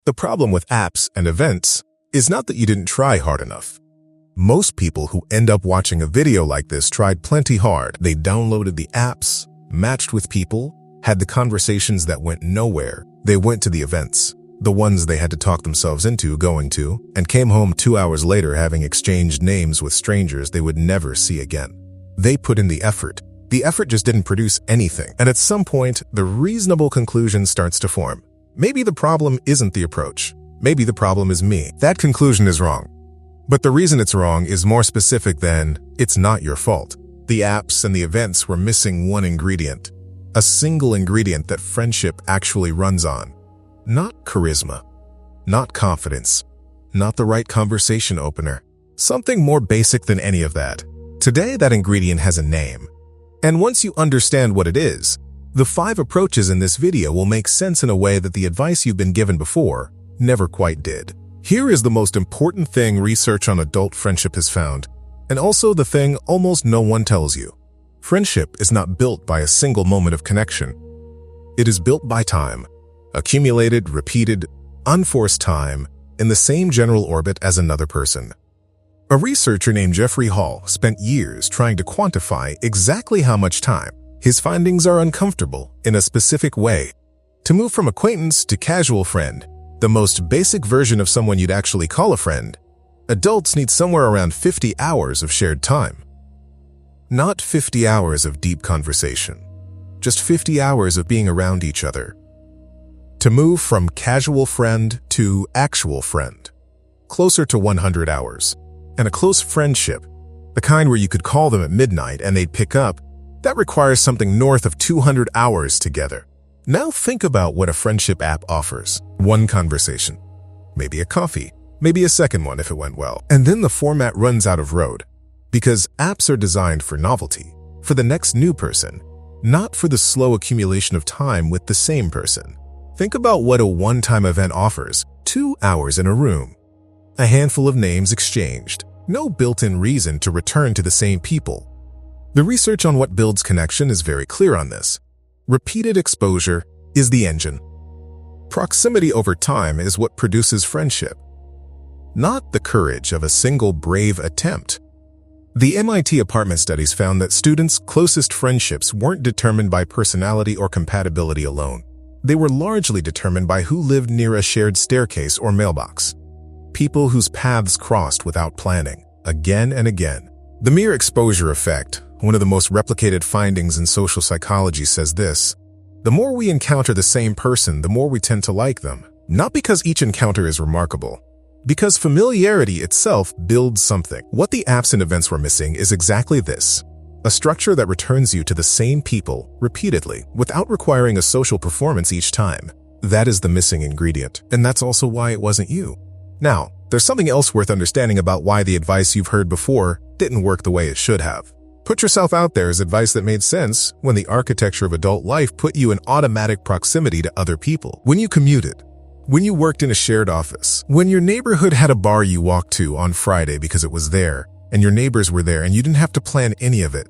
The problem with apps and events is not that you didn't try hard enough. Most people who end up watching a video like this tried plenty hard. They downloaded the apps, matched with people, had the conversations that went nowhere. They went to the events, the ones they had to talk themselves into going to, and came home 2 hours later having exchanged names with strangers they would never see again. They put in the effort. The effort just didn't produce anything. And at some point, the reasonable conclusion starts to form. Maybe the problem isn't the approach. Maybe the problem is me. That conclusion is wrong. But the reason it's wrong is more specific than it's not your fault. The apps and the events were missing one ingredient. A single ingredient that friendship actually runs on. Not charisma. Not confidence. Not the right conversation opener. Something more basic than any of that. Today, that ingredient has a name. And once you understand what it is, the 5 approaches in this video will make sense in a way that the advice you've been given before never quite did. Here is the most important thing research on adult friendship has found, and also the thing almost no one tells you. Friendship is not built by a single moment of connection. It is built by time, accumulated, repeated, unforced time in the same general orbit as another person. A researcher named Jeffrey Hall spent years trying to quantify exactly how much time. His findings are uncomfortable in a specific way. To move from acquaintance to casual friend, the most basic version of someone you'd actually call a friend, adults need somewhere around 50 hours of shared time. Not 50 hours of deep conversation, just 50 hours of being around each other. To move from casual friend to actual friend, closer to 100 hours. And a close friendship, the kind where you could call them at midnight and they'd pick up, that requires something north of 200 hours together. Now think about what a friendship app offers. One conversation, maybe a coffee, maybe a second one if it went well. And then the format runs out of road. Because apps are designed for novelty, for the next new person, not for the slow accumulation of time with the same person. Think about what a one-time event offers. 2 hours in a room. A handful of names exchanged. No built-in reason to return to the same people. The research on what builds connection is very clear on this. Repeated exposure is the engine. Proximity over time is what produces friendship. Not the courage of a single brave attempt. The MIT apartment studies found that students' closest friendships weren't determined by personality or compatibility alone. They were largely determined by who lived near a shared staircase or mailbox. People whose paths crossed without planning, again and again. The mere exposure effect, one of the most replicated findings in social psychology, says this: the more we encounter the same person, the more we tend to like them. Not because each encounter is remarkable, because familiarity itself builds something. What the apps and events were missing is exactly this: a structure that returns you to the same people repeatedly, without requiring a social performance each time. That is the missing ingredient, and that's also why it wasn't you. Now, there's something else worth understanding about why the advice you've heard before didn't work the way it should have. Put yourself out there as advice that made sense when the architecture of adult life put you in automatic proximity to other people. When you commuted, when you worked in a shared office, when your neighborhood had a bar you walked to on Friday because it was there, and your neighbors were there and you didn't have to plan any of it.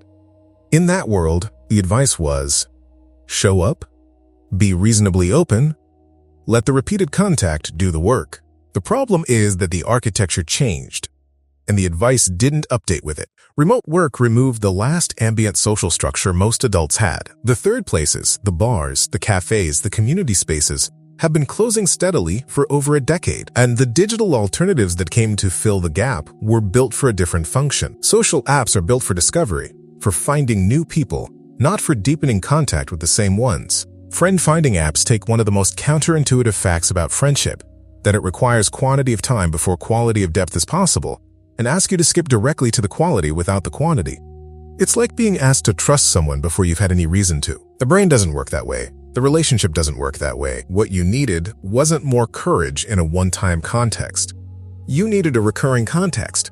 In that world, the advice was, show up, be reasonably open, let the repeated contact do the work. The problem is that the architecture changed, and the advice didn't update with it. Remote work removed the last ambient social structure most adults had. The third places, the bars, the cafes, the community spaces, have been closing steadily for over a decade, and the digital alternatives that came to fill the gap were built for a different function. Social apps are built for discovery, for finding new people, not for deepening contact with the same ones. Friend-finding apps take one of the most counterintuitive facts about friendship, that it requires quantity of time before quality of depth is possible, and ask you to skip directly to the quality without the quantity. It's like being asked to trust someone before you've had any reason to. The brain doesn't work that way. The relationship doesn't work that way. What you needed wasn't more courage in a one-time context. You needed a recurring context,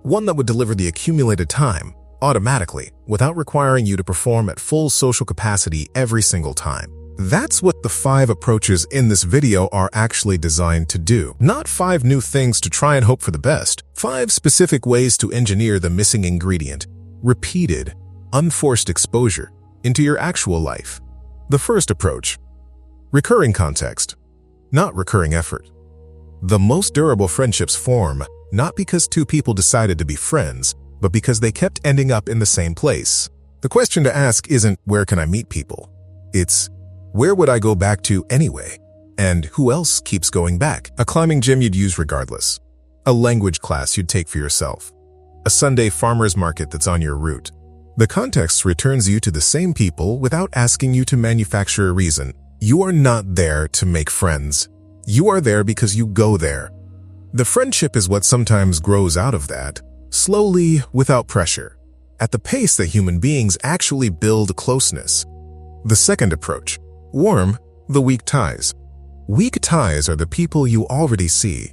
one that would deliver the accumulated time automatically without requiring you to perform at full social capacity every single time. That's what the 5 approaches in this video are actually designed to do. Not 5 new things to try and hope for the best. 5 specific ways to engineer the missing ingredient, repeated, unforced exposure, into your actual life. The first approach: recurring context, not recurring effort. The most durable friendships form not because two people decided to be friends, but because they kept ending up in the same place. The question to ask isn't, where can I meet people? It's, where would I go back to anyway? And who else keeps going back? A climbing gym you'd use regardless. A language class you'd take for yourself. A Sunday farmer's market that's on your route. The context returns you to the same people without asking you to manufacture a reason. You are not there to make friends. You are there because you go there. The friendship is what sometimes grows out of that, slowly, without pressure, at the pace that human beings actually build closeness. The second approach, warm the weak ties. Weak ties are the people you already see.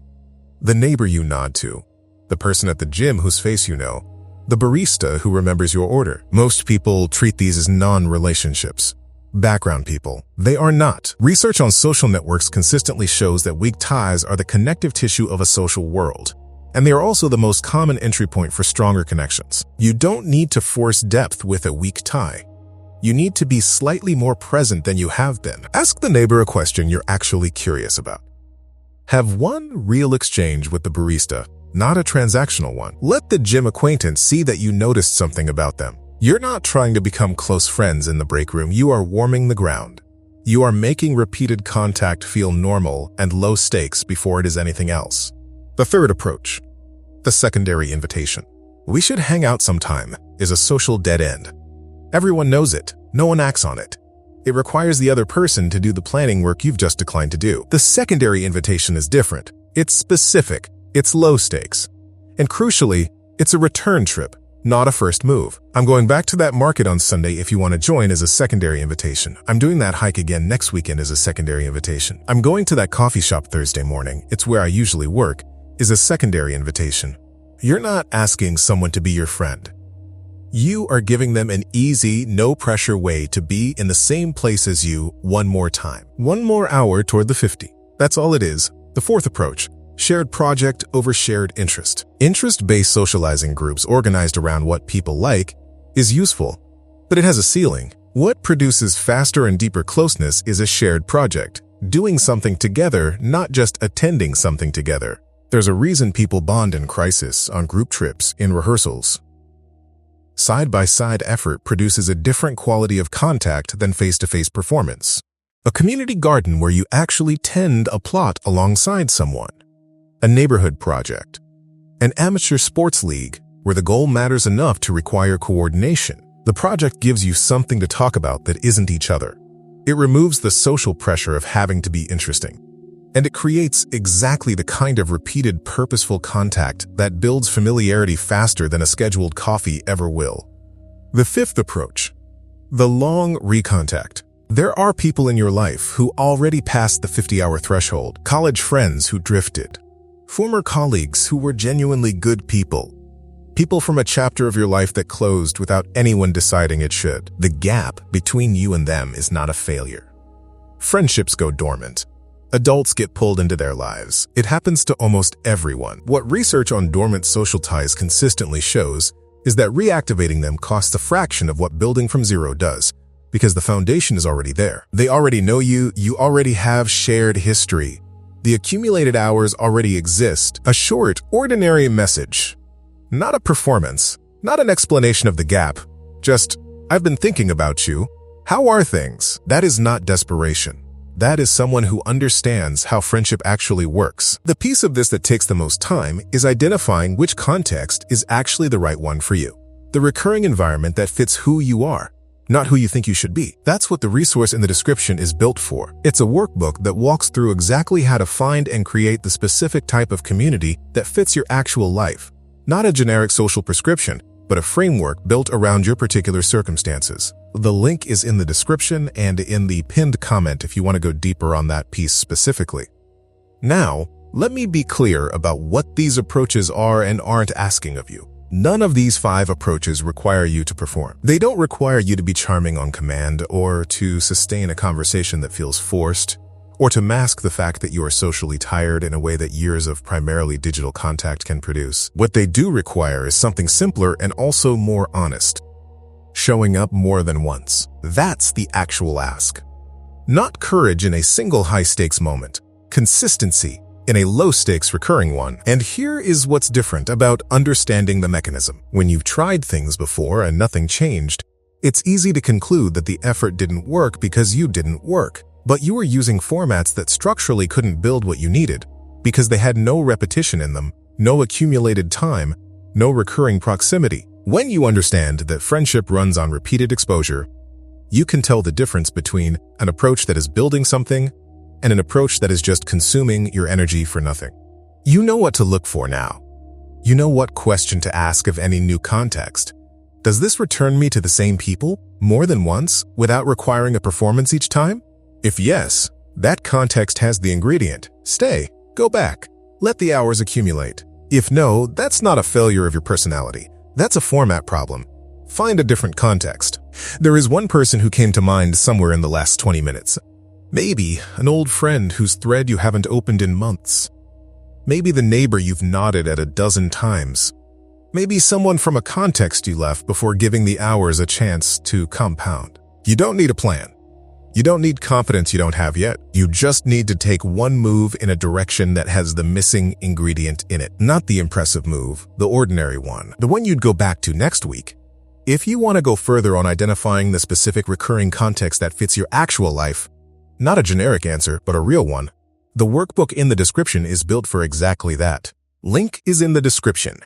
The neighbor you nod to. The person at the gym whose face you know. The barista who remembers your order. Most people treat these as non-relationships. Background people. They are not. Research on social networks consistently shows that weak ties are the connective tissue of a social world. And they are also the most common entry point for stronger connections. You don't need to force depth with a weak tie. You need to be slightly more present than you have been. Ask the neighbor a question you're actually curious about. Have one real exchange with the barista, not a transactional one. Let the gym acquaintance see that you noticed something about them. You're not trying to become close friends in the break room. You are warming the ground. You are making repeated contact feel normal and low stakes before it is anything else. The third approach, the secondary invitation. We should hang out sometime is a social dead end. Everyone knows it. No one acts on it. It requires the other person to do the planning work you've just declined to do. The secondary invitation is different. It's specific. It's low stakes. And crucially, it's a return trip, not a first move. I'm going back to that market on Sunday if you want to join as a secondary invitation. I'm doing that hike again next weekend as a secondary invitation. I'm going to that coffee shop Thursday morning. It's where I usually work, is a secondary invitation. You're not asking someone to be your friend. You are giving them an easy, no-pressure way to be in the same place as you one more time. One more hour toward the 50. That's all it is. The fourth approach, shared project over shared interest. Interest-based socializing groups organized around what people like is useful, but it has a ceiling. What produces faster and deeper closeness is a shared project, doing something together, not just attending something together. There's a reason people bond in crisis, on group trips, in rehearsals. Side-by-side effort produces a different quality of contact than face-to-face performance. A community garden where you actually tend a plot alongside someone. A neighborhood project. An amateur sports league where the goal matters enough to require coordination. The project gives you something to talk about that isn't each other. It removes the social pressure of having to be interesting. And it creates exactly the kind of repeated, purposeful contact that builds familiarity faster than a scheduled coffee ever will. The fifth approach, the long recontact. There are people in your life who already passed the 50-hour threshold, college friends who drifted, former colleagues who were genuinely good people, people from a chapter of your life that closed without anyone deciding it should. The gap between you and them is not a failure. Friendships go dormant. Adults get pulled into their lives. It happens to almost everyone. What research on dormant social ties consistently shows is that reactivating them costs a fraction of what building from zero does, because the foundation is already there. They already know you, you already have shared history. The accumulated hours already exist. A short, ordinary message. Not a performance, not an explanation of the gap. Just, I've been thinking about you. How are things? That is not desperation. That is someone who understands how friendship actually works. The piece of this that takes the most time is identifying which context is actually the right one for you. The recurring environment that fits who you are, not who you think you should be. That's what the resource in the description is built for. It's a workbook that walks through exactly how to find and create the specific type of community that fits your actual life. Not a generic social prescription, but a framework built around your particular circumstances. The link is in the description and in the pinned comment if you want to go deeper on that piece specifically. Now, let me be clear about what these approaches are and aren't asking of you. None of these 5 approaches require you to perform. They don't require you to be charming on command or to sustain a conversation that feels forced, or to mask the fact that you are socially tired in a way that years of primarily digital contact can produce. What they do require is something simpler and also more honest. Showing up more than once. That's the actual ask. Not courage in a single high-stakes moment. Consistency in a low-stakes recurring one. And here is what's different about understanding the mechanism. When you've tried things before and nothing changed, it's easy to conclude that the effort didn't work because you didn't work. But you were using formats that structurally couldn't build what you needed because they had no repetition in them, no accumulated time, no recurring proximity. When you understand that friendship runs on repeated exposure, you can tell the difference between an approach that is building something and an approach that is just consuming your energy for nothing. You know what to look for now. You know what question to ask of any new context. Does this return me to the same people more than once without requiring a performance each time? If yes, that context has the ingredient. Stay, go back, let the hours accumulate. If no, that's not a failure of your personality. That's a format problem. Find a different context. There is one person who came to mind somewhere in the last 20 minutes. Maybe an old friend whose thread you haven't opened in months. Maybe the neighbor you've nodded at a dozen times. Maybe someone from a context you left before giving the hours a chance to compound. You don't need a plan. You don't need confidence you don't have yet. You just need to take one move in a direction that has the missing ingredient in it. Not the impressive move, the ordinary one, the one you'd go back to next week. If you want to go further on identifying the specific recurring context that fits your actual life, not a generic answer, but a real one, the workbook in the description is built for exactly that. Link is in the description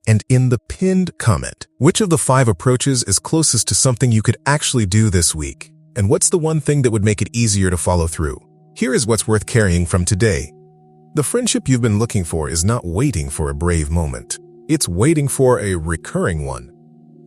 and in the pinned comment. Which of the 5 approaches is closest to something you could actually do this week? And what's the one thing that would make it easier to follow through? Here is what's worth carrying from today. The friendship you've been looking for is not waiting for a brave moment. It's waiting for a recurring one.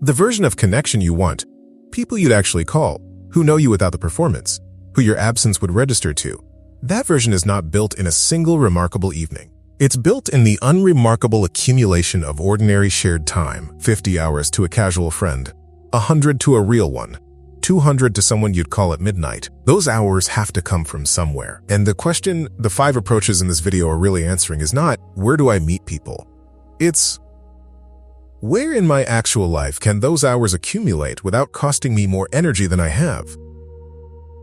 The version of connection you want, people you'd actually call, who know you without the performance, who your absence would register to. That version is not built in a single remarkable evening. It's built in the unremarkable accumulation of ordinary shared time, 50 hours to a casual friend, 100 to a real one, 200 to someone you'd call at midnight. Those hours have to come from somewhere. And the question the 5 approaches in this video are really answering is not, where do I meet people? It's, where in my actual life can those hours accumulate without costing me more energy than I have?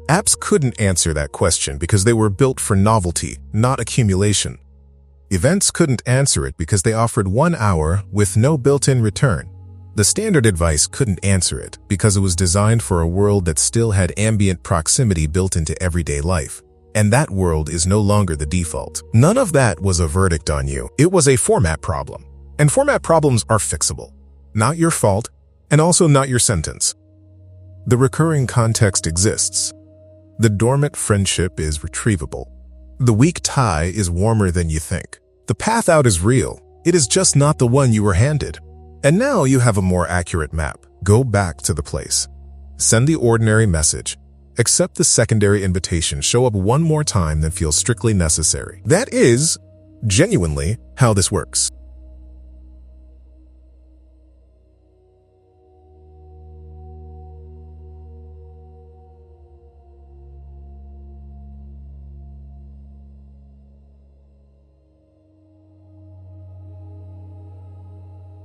Apps couldn't answer that question because they were built for novelty, not accumulation. Events couldn't answer it because they offered 1 hour with no built-in return. The standard advice couldn't answer it because it was designed for a world that still had ambient proximity built into everyday life. And that world is no longer the default. None of that was a verdict on you. It was a format problem. And format problems are fixable. Not your fault, and also not your sentence. The recurring context exists. The dormant friendship is retrievable. The weak tie is warmer than you think. The path out is real. It is just not the one you were handed. And now you have a more accurate map. Go back to the place. Send the ordinary message. Accept the secondary invitation. Show up one more time than feels strictly necessary. That is, genuinely, how this works.